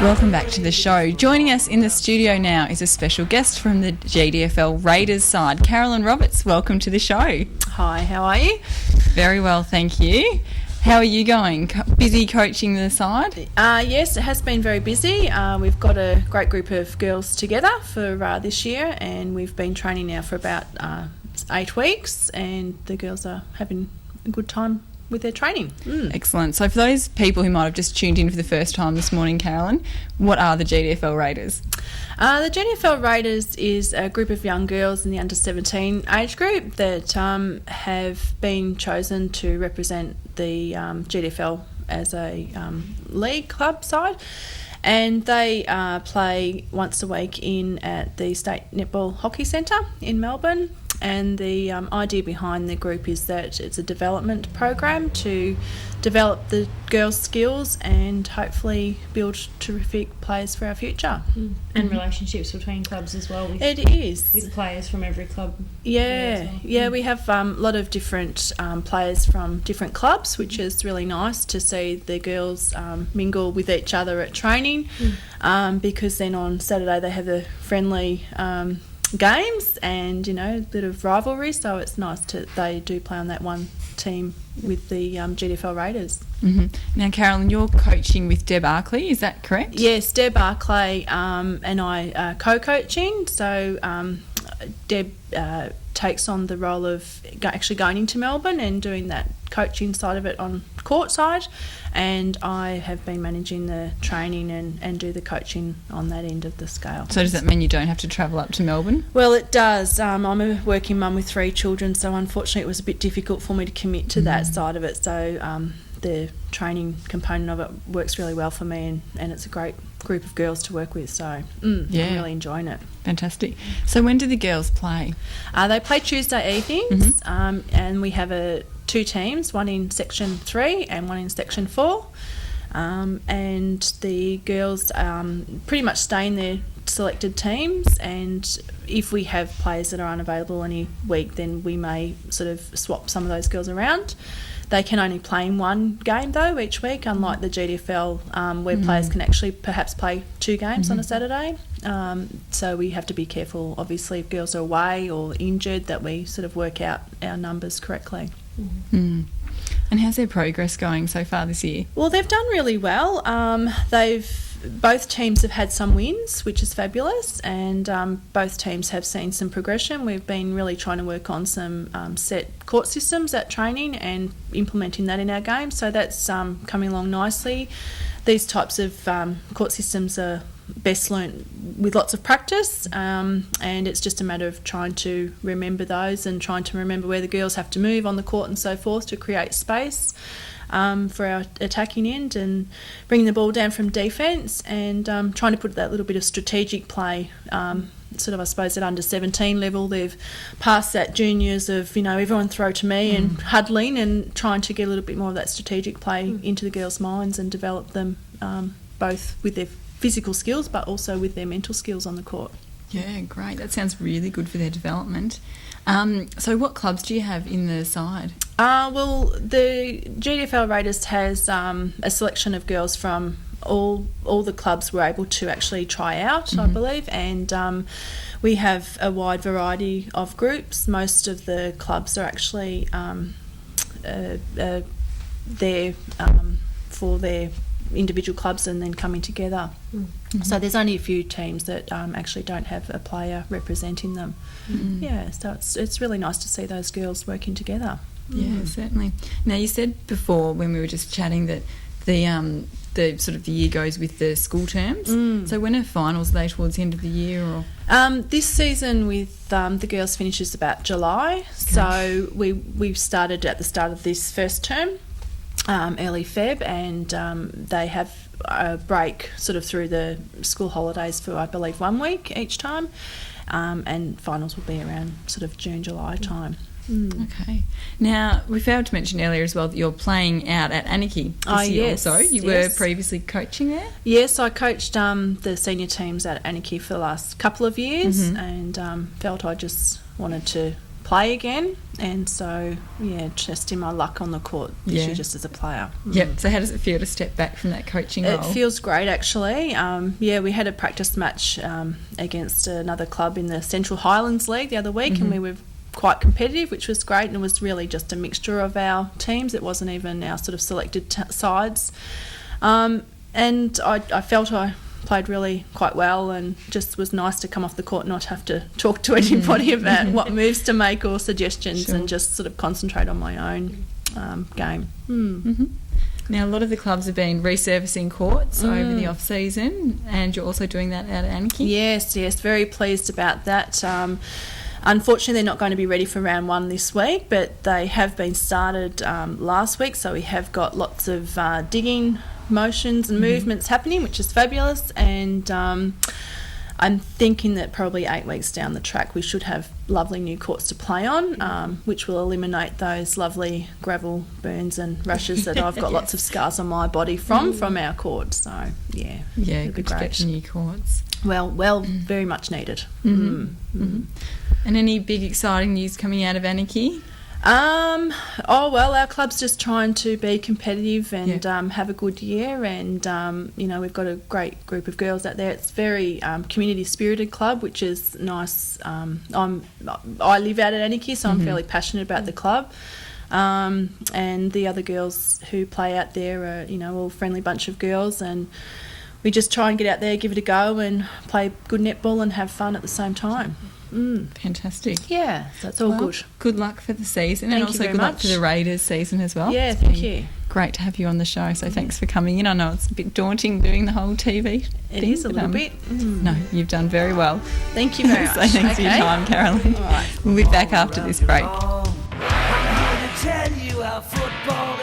Welcome back to the show. Joining us in the studio now is a special guest from the GDFL Raiders side, Carolyn Roberts. Welcome to the show. Hi, how are you? Very well, thank you. How are you going? Busy coaching the side? Yes, it has been very busy. We've got a great group of girls together for this year, and we've been training now for about 8 weeks, and the girls are having a good time with their training. Excellent. So for those people who might have just tuned in for the first time this morning, Carolyn, what are the GDFL Raiders? The GDFL Raiders is a group of young girls in the under 17 age group that have been chosen to represent the GDFL as a league club side, and they play once a week in at the State Netball Hockey Centre in Melbourne. And the idea behind the group is that it's a development program to develop the girls' skills and hopefully build terrific players for our future. And relationships between clubs as well. With players from every club. Yeah, we have a lot of different players from different clubs, which is really nice to see the girls mingle with each other at training, because then on Saturday they have a friendly games and a bit of rivalry, so it's nice they do play on that one team with the GDFL Raiders. Now, Carolyn, you're coaching with Deb Arkley, is that correct? Yes, Deb Arkley and I are co-coaching, so Deb takes on the role of actually going into Melbourne and doing that coaching side of it on court side, and I have been managing the training and do the coaching on that end of the scale. So does that mean you don't have to travel up to Melbourne? Well, it does. I'm a working mum with 3 children, so unfortunately it was a bit difficult for me to commit to that side of it, so the training component of it works really well for me, and it's a great group of girls to work with, so I'm really enjoying it. Fantastic. So when do the girls play? They play Tuesday evenings, and we have 2 teams, one in Section 3 and one in Section 4, and the girls pretty much stay in their selected teams, and if we have players that are unavailable any week, then we may sort of swap some of those girls around. They can only play in 1 game though each week, unlike the GDFL where players can actually perhaps play 2 games on a Saturday. So we have to be careful, obviously, if girls are away or injured, that we sort of work out our numbers correctly. And how's their progress going so far this year? Well, they've done really well. Both teams have had some wins, which is fabulous, and both teams have seen some progression. We've been really trying to work on some set court systems at training and implementing that in our game, so that's coming along nicely. These types of court systems are best learnt with lots of practice, and it's just a matter of trying to remember those and trying to remember where the girls have to move on the court and so forth to create space for our attacking end, and bringing the ball down from defence, and trying to put that little bit of strategic play, sort of, I suppose, at under 17 level. They've passed that juniors of, everyone throw to me and huddling, and trying to get a little bit more of that strategic play into the girls' minds and develop them both with their physical skills but also with their mental skills on the court. Yeah, great. That sounds really good for their development. So what clubs do you have in the side? Well, the GDFL Raiders has a selection of girls from all the clubs were able to actually try out, I believe, and we have a wide variety of groups. Most of the clubs are actually there for their individual clubs and then coming together. So there's only a few teams that actually don't have a player representing them. Yeah, so it's really nice to see those girls working together. Yeah, certainly. Now, you said before when we were just chatting that the sort of the year goes with the school terms. So when are finals? Are they towards the end of the year, or? This season with the girls finishes about July. Okay. So we've started at the start of this first term, early Feb, and they have a break sort of through the school holidays for, I believe, 1 week each time, and finals will be around sort of June, July time. Okay. Now, we failed to mention earlier as well that you're playing out at Anarchy this year also. You were previously coaching there? Yes, I coached the senior teams at Anarchy for the last couple of years, and felt I just wanted to play again. And so, yeah, testing my luck on the court this year just as a player. Yep. So how does it feel to step back from that coaching role? It feels great, actually. We had a practice match against another club in the Central Highlands League the other week, and we were quite competitive, which was great, and it was really just a mixture of our teams. It wasn't even our sort of selected sides. And I felt I played really quite well, and just was nice to come off the court and not have to talk to anybody about what moves to make or suggestions, and just sort of concentrate on my own game. Now, a lot of the clubs have been resurfacing courts over the off-season, and you're also doing that out at Anarchy? Yes, very pleased about that. Unfortunately, they're not going to be ready for round 1 this week, but they have been started last week, so we have got lots of digging motions and movements happening, which is fabulous. And I'm thinking that probably 8 weeks down the track we should have lovely new courts to play on, which will eliminate those lovely gravel burns and rushes that I've got lots of scars on my body from our court. So it'd be good to get the new courts. Well, very much needed. And any big exciting news coming out of Anarchy? Our club's just trying to be competitive and have a good year, and we've got a great group of girls out there. It's very community spirited club, which is nice. I live out at Anarchy, so I'm fairly passionate about the club. And the other girls who play out there are all a friendly bunch of girls, and we just try and get out there, give it a go, and play good netball and have fun at the same time. Fantastic. Yeah, so it's all good. Good luck for the season, Thank and also you very good luck much for the Raiders season as well. Yeah, thank you. Great to have you on the show, so thanks for coming in. I know it's a bit daunting doing the whole TV It thing, is a little bit. No, you've done very well. Thank you very much. So thanks for your time, Caroline. All right. We'll be back after this break. I'm here to tell you how football